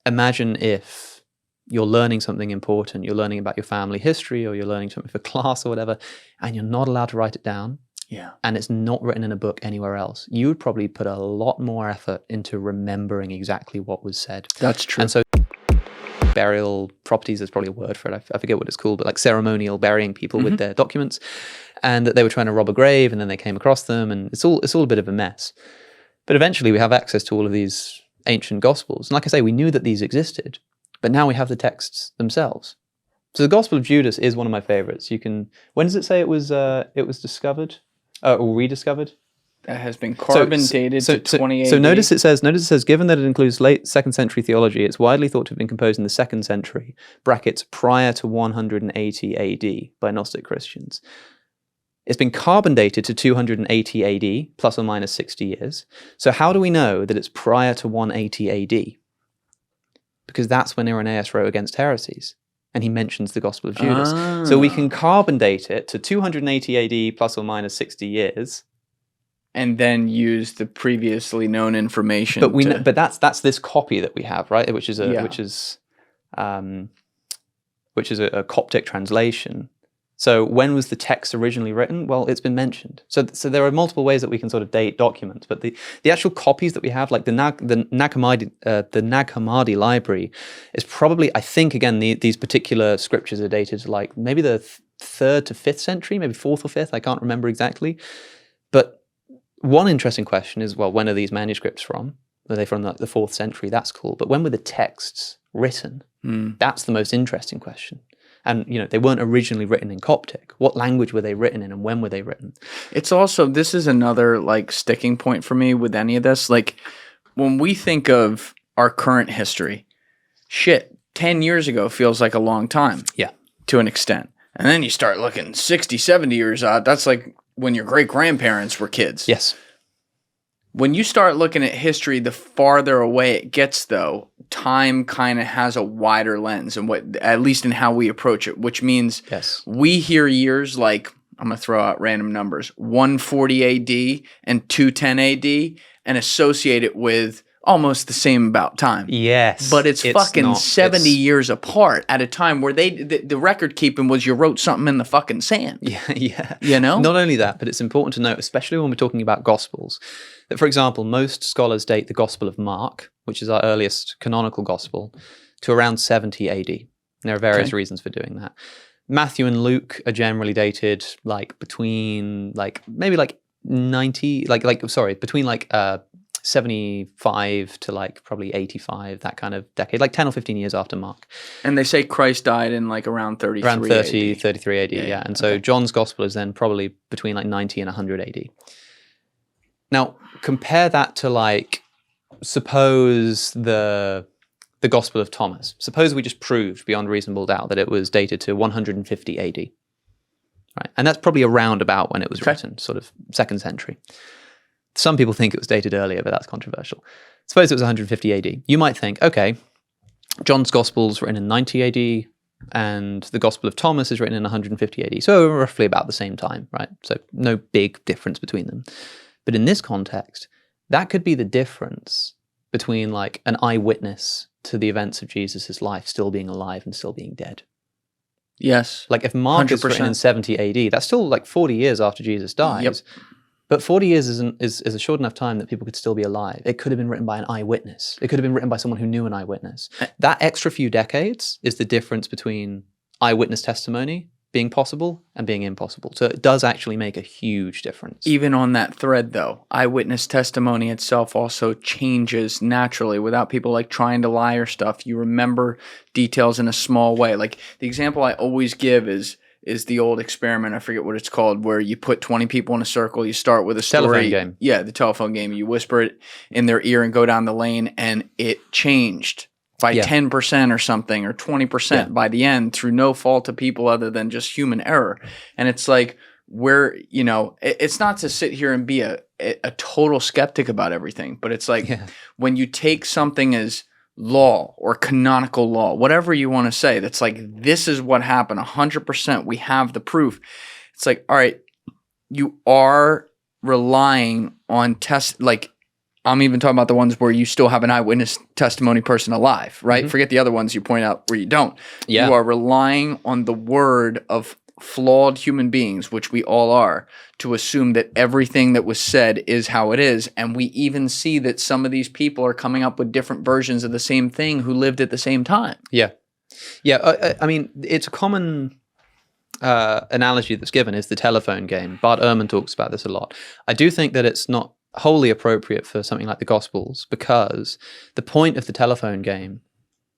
imagine if you're learning something important, you're learning about your family history, or you're learning something for class or whatever, and you're not allowed to write it down. Yeah. And it's not written in a book anywhere else. You would probably put a lot more effort into remembering exactly what was said. That's true. And so burial properties is probably a word for it. I forget what it's called, but like ceremonial burying people with their documents, and that they were trying to rob a grave and then they came across them, and it's all a bit of a mess. But eventually we have access to all of these ancient gospels. And like I say, we knew that these existed, but now we have the texts themselves. So the Gospel of Judas is one of my favorites. When does it say it was discovered? Or rediscovered? That has been carbon dated to 20 AD. So notice it says, given that it includes late 2nd century theology, it's widely thought to have been composed in the 2nd century, brackets, prior to 180 AD by Gnostic Christians. It's been carbon dated to 280 AD, plus or minus 60 years. So how do we know that it's prior to 180 AD? Because that's when Irenaeus wrote Against Heresies, and he mentions the Gospel of Judas. So we can carbon date it to 280 AD plus or minus 60 years. And then use the previously known information. But that's this copy that we have, right? Which is a Coptic translation. So when was the text originally written? Well, it's been mentioned. So there are multiple ways that we can sort of date documents, but the actual copies that we have, like the Nag Hammadi library, is probably, I think, again, these particular scriptures are dated to like maybe the 3rd to 5th century, maybe 4th or 5th. I can't remember exactly. But one interesting question is, well, when are these manuscripts from? Are they from the 4th century? That's cool. But when were the texts written? That's the most interesting question. And, they weren't originally written in Coptic. What language were they written in, and when were they written? It's also, this is another like sticking point for me with any of this. Like when we think of our current history, 10 years ago feels like a long time. Yeah. To an extent. And then you start looking 60, 70 years out. That's like when your great-grandparents were kids. Yes. When you start looking at history, the farther away it gets, though, time kind of has a wider lens, and at least in how we approach it, which means we hear years like, I'm going to throw out random numbers, 140 AD and 210 AD, and associate it with almost the same about time. Yes. But it's fucking 70 years apart at a time where the record keeping was you wrote something in the fucking sand. Yeah. Not only that, but it's important to note, especially when we're talking about Gospels, that, for example, most scholars date the Gospel of Mark, which is our earliest canonical Gospel, to around 70 AD. There are various reasons for doing that. Matthew and Luke are generally dated between between 75 to probably 85, that kind of decade, 10 or 15 years after Mark. And they say Christ died in around 33 Around 30, AD. 33 AD, yeah. And so okay. John's Gospel is then probably between 90 and 100 AD. Now, compare that to suppose the Gospel of Thomas. Suppose we just proved beyond reasonable doubt that it was dated to 150 AD. Right? And that's probably around about when it was written, sort of 2nd century. Some people think it was dated earlier, but that's controversial. Suppose it was 150 AD. You might think, okay, John's Gospel's written in 90 AD, and the Gospel of Thomas is written in 150 AD. So roughly about the same time, right? So no big difference between them. But in this context, that could be the difference between an eyewitness to the events of Jesus' life still being alive and still being dead. Yes. If Mark is written in 70 AD, that's still 40 years after Jesus dies. Yep. But 40 years is a short enough time that people could still be alive. It could have been written by an eyewitness. It could have been written by someone who knew an eyewitness. That extra few decades is the difference between eyewitness testimony being possible and being impossible. So it does actually make a huge difference. Even on that thread, though, eyewitness testimony itself also changes naturally without people trying to lie or stuff. You remember details in a small way. The example I always give is the old experiment, I forget what it's called, where you put 20 people in a circle, you start with a story. Telephone game. Yeah, the telephone game. You whisper it in their ear and go down the lane, and it changed by 10% or something, or 20% by the end, through no fault of people other than just human error. And it's it's not to sit here and be a total skeptic about everything, but it's when you take something as law or canonical law, whatever you want to say, that's this is what happened 100%, we have the proof. It's all right, you are relying on I'm even talking about the ones where you still have an eyewitness testimony person alive, right? Mm-hmm. Forget the other ones you point out where you don't. Yeah. You are relying on the word of flawed human beings, which we all are, to assume that everything that was said is how it is. And we even see that some of these people are coming up with different versions of the same thing who lived at the same time. Yeah. Yeah. I mean, it's a common analogy that's given is the telephone game. Bart Ehrman talks about this a lot. I do think that it's not wholly appropriate for something like the Gospels, because the point of the telephone game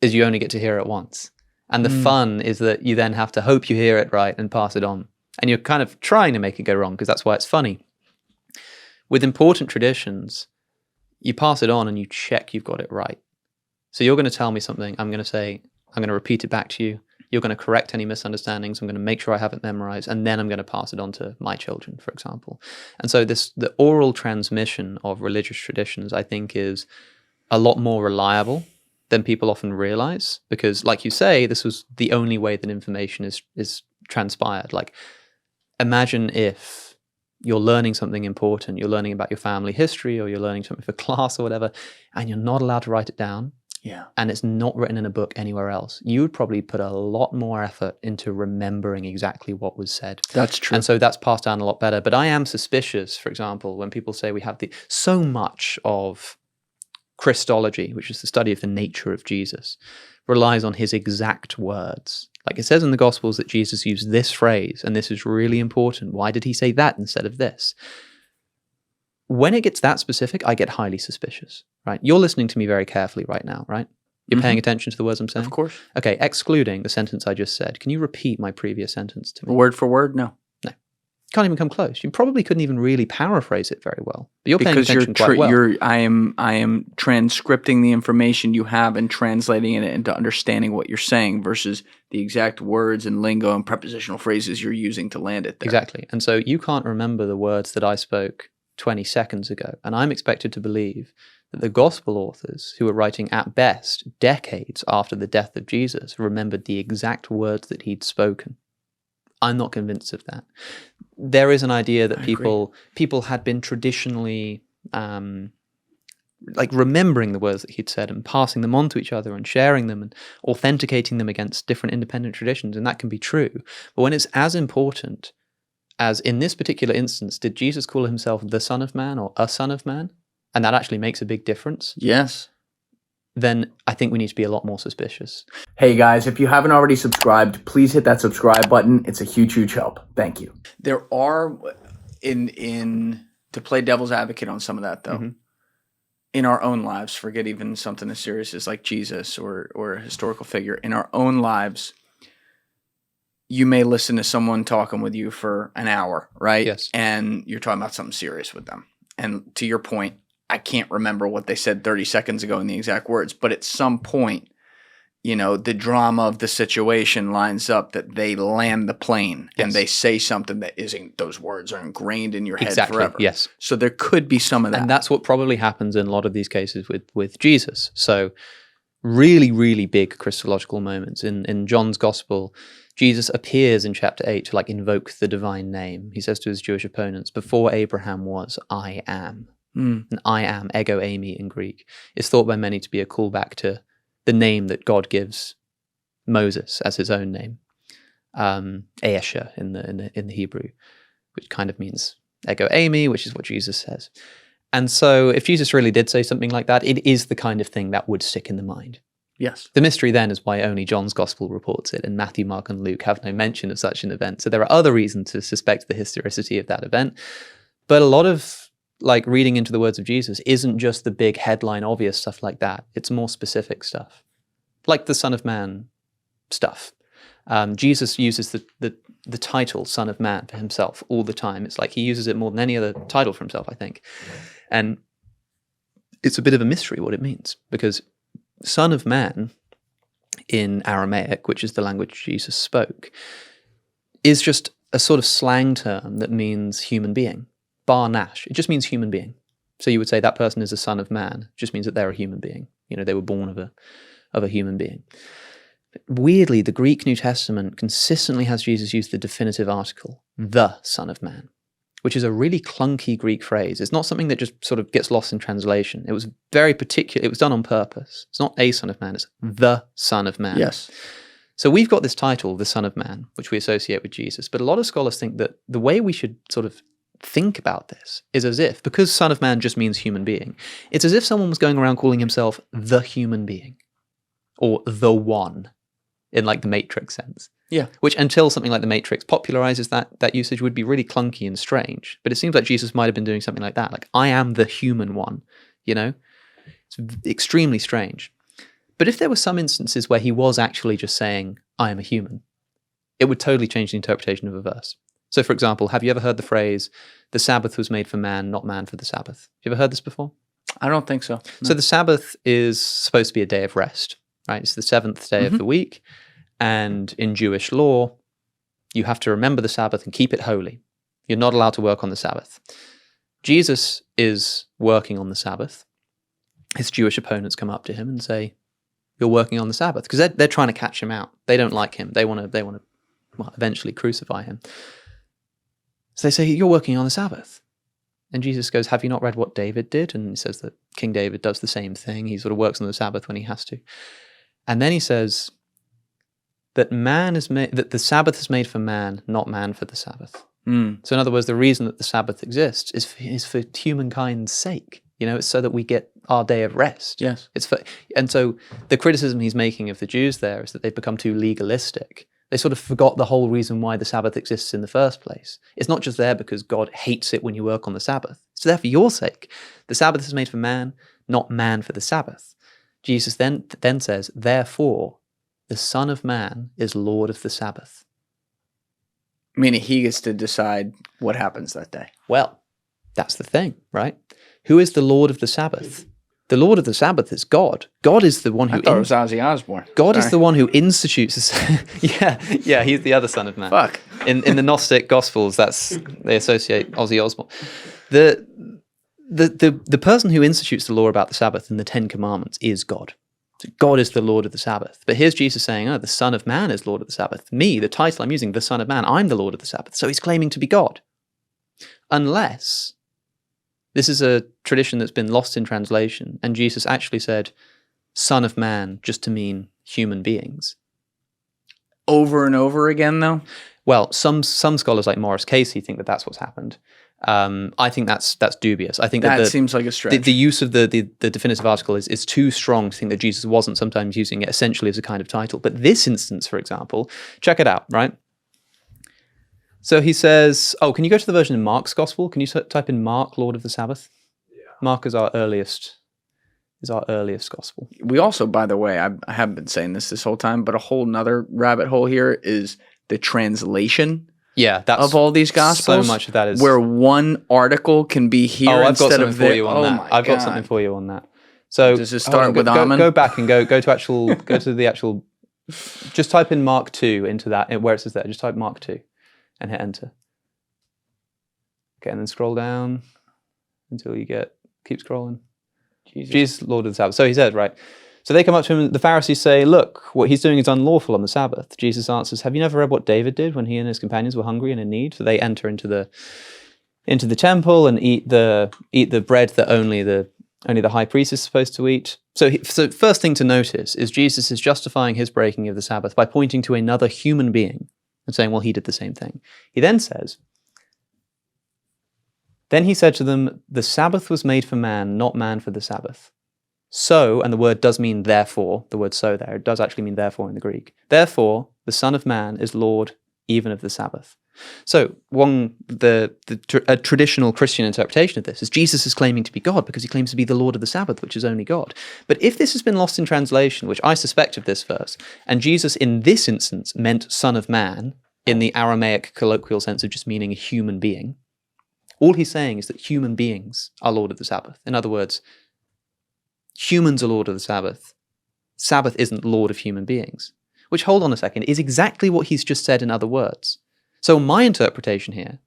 is you only get to hear it once. And the fun is that you then have to hope you hear it right and pass it on. And you're kind of trying to make it go wrong because that's why it's funny. With important traditions, you pass it on and you check you've got it right. So you're going to tell me something, I'm going to say, I'm going to repeat it back to you. You're going to correct any misunderstandings. I'm going to make sure I have it memorized, and then I'm going to pass it on to my children, for example. And so the oral transmission of religious traditions, I think, is a lot more reliable than people often realize, because, like you say, this was the only way that information is transpired. Like, imagine if you're learning something important, you're learning about your family history, or you're learning something for class or whatever, and you're not allowed to write it down. Yeah. And it's not written in a book anywhere else. You would probably put a lot more effort into remembering exactly what was said. That's true. And so that's passed down a lot better. But I am suspicious, for example, when people say we have so much of Christology, which is the study of the nature of Jesus, relies on his exact words. Like it says in the Gospels that Jesus used this phrase, and this is really important. Why did he say that instead of this? When it gets that specific, I get highly suspicious, right? You're listening to me very carefully right now, right? You're paying attention to the words I'm saying? Of course. Okay, excluding the sentence I just said. Can you repeat my previous sentence to me? Word for word? No. No. Can't even come close. You probably couldn't even really paraphrase it very well. But you're paying attention quite well. I am transcripting the information you have and translating it into understanding what you're saying versus the exact words and lingo and prepositional phrases you're using to land it there. Exactly. And so you can't remember the words that I spoke 20 seconds ago. And I'm expected to believe that the gospel authors, who were writing at best decades after the death of Jesus, remembered the exact words that he'd spoken. I'm not convinced of that. There is an idea that people had been traditionally like remembering the words that he'd said and passing them on to each other and sharing them and authenticating them against different independent traditions, and that can be true. But when it's as important as in this particular instance, did Jesus call himself the Son of Man or a Son of Man? And that actually makes a big difference. Yes. Then I think we need to be a lot more suspicious. Hey guys, if you haven't already subscribed, please hit that subscribe button. It's a huge, huge help. Thank you. There are, to play devil's advocate on some of that though, in our own lives, forget even something as serious as like Jesus or a historical figure, in our own lives, you may listen to someone talking with you for an hour, right? Yes. And you're talking about something serious with them. And to your point, I can't remember what they said 30 seconds ago in the exact words, but at some point, you know, the drama of the situation lines up that they land the plane and they say something that isn't, those words are ingrained in your head forever. Yes. So there could be some of that. And that's what probably happens in a lot of these cases with Jesus. So really, really big Christological moments. In John's Gospel, Jesus appears in chapter 8 to like invoke the divine name. He says to his Jewish opponents, before Abraham was, I am. And I am, ego eimi in Greek, is thought by many to be a callback to the name that God gives Moses as his own name, Eesha in the Hebrew, which kind of means ego eimi, which is what Jesus says. And so if Jesus really did say something like that, it is the kind of thing that would stick in the mind. Yes. The mystery then is why only John's Gospel reports it, and Matthew, Mark, and Luke have no mention of such an event. So there are other reasons to suspect the historicity of that event. But a lot of like reading into the words of Jesus isn't just the big headline obvious stuff like that. It's more specific stuff, like the Son of Man stuff. Jesus uses the title Son of Man for himself all the time. It's like he uses it more than any other title for himself, I think. And it's a bit of a mystery what it means, because Son of Man in Aramaic, which is the language Jesus spoke, is just a sort of slang term that means human being. Bar nash, it just means human being. So you would say that person is a son of man. It just means that they're a human being. You know, they were born of a human being. Weirdly, the Greek New Testament consistently has Jesus use the definitive article, the Son of Man. which is a really clunky Greek phrase. It's not something that just sort of gets lost in translation. It was very particular. It was done on purpose. It's not a Son of Man, it's the Son of Man. Yes. So we've got this title, the Son of Man, which we associate with Jesus. But a lot of scholars think that the way we should sort of think about this is as if, because Son of Man just means human being, it's as if someone was going around calling himself the human being or the one in like the Matrix sense. Yeah. Which until something like the Matrix popularizes that usage would be really clunky and strange. But it seems like Jesus might have been doing something like that. Like, I am the human one, you know? It's extremely strange. But if there were some instances where he was actually just saying, I am a human, it would totally change the interpretation of a verse. So, for example, have you ever heard the phrase, the Sabbath was made for man, not man for the Sabbath? Have you ever heard this before? I don't think so. No. So the Sabbath is supposed to be a day of rest, right? It's the seventh day of the week. And in Jewish law, you have to remember the Sabbath and keep it holy. You're not allowed to work on the Sabbath. Jesus is working on the Sabbath. His Jewish opponents come up to him and say, you're working on the Sabbath, because they're trying to catch him out. They don't like him. They want to eventually crucify him. So they say, you're working on the Sabbath. And Jesus goes, have you not read what David did? And he says that King David does the same thing. He sort of works on the Sabbath when he has to. And then he says that that the Sabbath is made for man, not man for the Sabbath. So in other words, the reason that the Sabbath exists is for humankind's sake. You know, it's so that we get our day of rest. Yes. And so the criticism he's making of the Jews there is that they've become too legalistic. They sort of forgot the whole reason why the Sabbath exists in the first place. It's not just there because God hates it when you work on the Sabbath. It's there for your sake. The Sabbath is made for man, not man for the Sabbath. Jesus then says, therefore, the Son of Man is Lord of the Sabbath. Meaning he gets to decide what happens that day. Well, that's the thing, right? Who is the Lord of the Sabbath? The Lord of the Sabbath is God. God is the one who... I thought it was Ozzy Osbourne. God is the one who institutes... yeah, he's the other Son of Man. Fuck. In the Gnostic Gospels, they associate Ozzy Osbourne. The person who institutes the law about the Sabbath in the Ten Commandments is God. So God is the Lord of the Sabbath. But here's Jesus saying, the Son of Man is Lord of the Sabbath. Me, the title I'm using, the Son of Man, I'm the Lord of the Sabbath. So he's claiming to be God. Unless this is a tradition that's been lost in translation, and Jesus actually said, Son of Man, just to mean human beings. Over and over again, though? Well, some scholars like Morris Casey think that that's what's happened. I think that's dubious. I think that seems like a stretch. The use of the definitive article is too strong to think that Jesus wasn't sometimes using it essentially as a kind of title. But this instance, for example, check it out, right? So he says, can you go to the version in Mark's Gospel? Can you type in Mark, Lord of the Sabbath? Yeah. Mark is our earliest Gospel. We also, by the way, I haven't been saying this whole time, but a whole nother rabbit hole here is the translation. Yeah, that's of all these Gospels. So much of that is where one article can be here instead of there. I've got something for you on that. So does it start with Amen? Go back and go to the actual. Just type in Mark 2 into that where it says there. Just type Mark 2. And hit enter. Okay, and then scroll down until you keep scrolling. Jesus, Lord of the Sabbath. So he said, right. So they come up to him, the Pharisees say, look, what he's doing is unlawful on the Sabbath. Jesus answers, have you never read what David did when he and his companions were hungry and in need? So they enter into the temple and eat the bread that only the high priest is supposed to eat. So first thing to notice is Jesus is justifying his breaking of the Sabbath by pointing to another human being and saying, well, he did the same thing. He then says, then he said to them, the Sabbath was made for man, not man for the Sabbath. So, and the word does mean therefore, the word so there, it does actually mean therefore in the Greek. Therefore, the Son of Man is Lord even of the Sabbath. So, a traditional Christian interpretation of this is Jesus is claiming to be God because he claims to be the Lord of the Sabbath, which is only God. But if this has been lost in translation, which I suspect of this verse, and Jesus in this instance meant Son of Man in the Aramaic colloquial sense of just meaning a human being, all he's saying is that human beings are Lord of the Sabbath. In other words, humans are Lord of the Sabbath. Sabbath isn't Lord of human beings. Which, hold on a second, is exactly what he's just said in other words. So my interpretation here,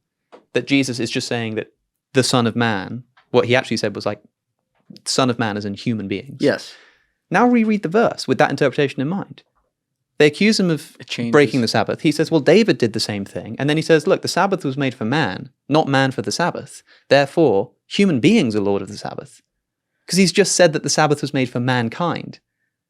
that Jesus is just saying that the Son of Man, what he actually said was like, Son of Man as in human beings. Yes. Now reread the verse with that interpretation in mind. They accuse him of changes. breaking the Sabbath. He says, well, David did the same thing. And then he says, look, the Sabbath was made for man, not man for the Sabbath. Therefore, human beings are Lord of the Sabbath. Because he's just said that the Sabbath was made for mankind.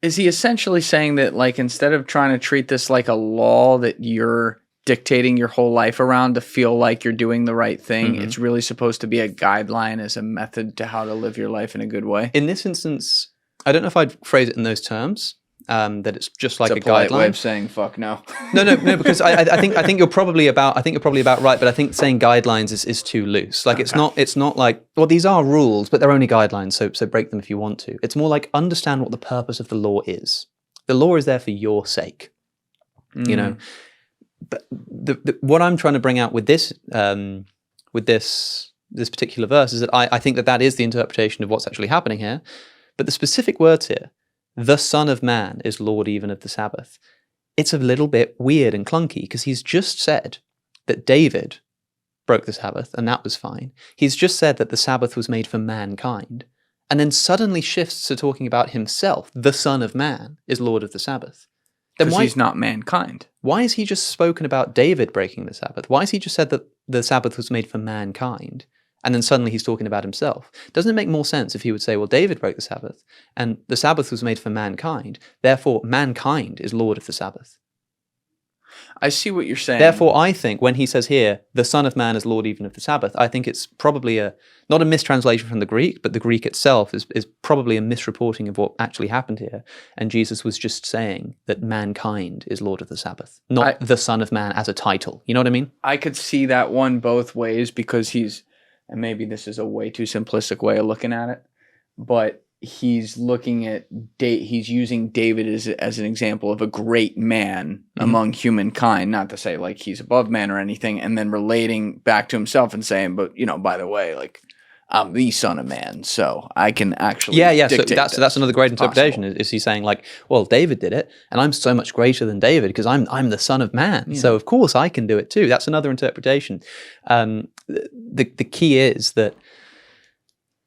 Is he essentially saying that, like, instead of trying to treat this like a law that you're dictating your whole life around to feel like you're doing the right thing, it's really supposed to be a guideline as a method to how to live your life in a good way? In this instance, I don't know if I'd phrase it in those terms, that it's just like It's a polite guideline. way of saying fuck no. No, because I think you're probably about right, but I think saying guidelines is too loose. Like it's not like, well, these are rules, but they're only guidelines, so break them if you want to. It's more like understand what the purpose of the law is. The law is there for your sake. You know. But what I'm trying to bring out with this particular verse is that I think that is the interpretation of what's actually happening here. But the specific words here, the Son of Man is Lord even of the Sabbath. It's a little bit weird and clunky because he's just said that David broke the Sabbath and that was fine. He's just said that the Sabbath was made for mankind and then suddenly shifts to talking about himself. The Son of Man is Lord of the Sabbath. Then Because he's not mankind. Why has he just spoken about David breaking the Sabbath? Why has he just said that the Sabbath was made for mankind? And then suddenly he's talking about himself. Doesn't it make more sense if he would say, well, David broke the Sabbath, and the Sabbath was made for mankind, therefore mankind is Lord of the Sabbath? I see what you're saying. Therefore, I think when he says here, the Son of Man is Lord even of the Sabbath, I think it's probably not a mistranslation from the Greek, but the Greek itself is probably a misreporting of what actually happened here. And Jesus was just saying that mankind is Lord of the Sabbath, not the Son of Man as a title. You know what I mean? I could see that one both ways because and maybe this is a way too simplistic way of looking at it, but he's looking at he's using David as an example of a great man among humankind, not to say like he's above man or anything, and then relating back to himself and saying, but by the way, like I'm the Son of Man, so I can actually So that's another great interpretation. Is he saying like, well, David did it, and I'm so much greater than David because I'm the Son of Man, so of course I can do it too. That's another interpretation. The key is that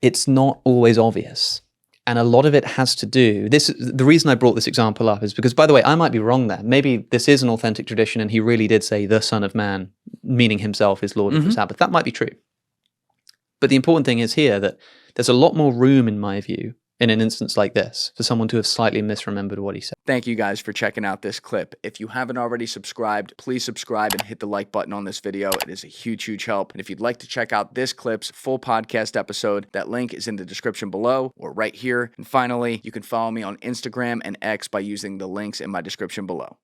it's not always obvious. And a lot of it has to do, the reason I brought this example up is because, by the way, I might be wrong there. Maybe this is an authentic tradition and he really did say the Son of Man, meaning himself is Lord of the Sabbath. That might be true. But the important thing is here that there's a lot more room, in my view, in an instance like this, for someone to have slightly misremembered what he said. Thank you guys for checking out this clip. If you haven't already subscribed, please subscribe and hit the like button on this video. It is a huge, huge help. And if you'd like to check out this clip's full podcast episode, that link is in the description below or right here. And finally, you can follow me on Instagram and X by using the links in my description below.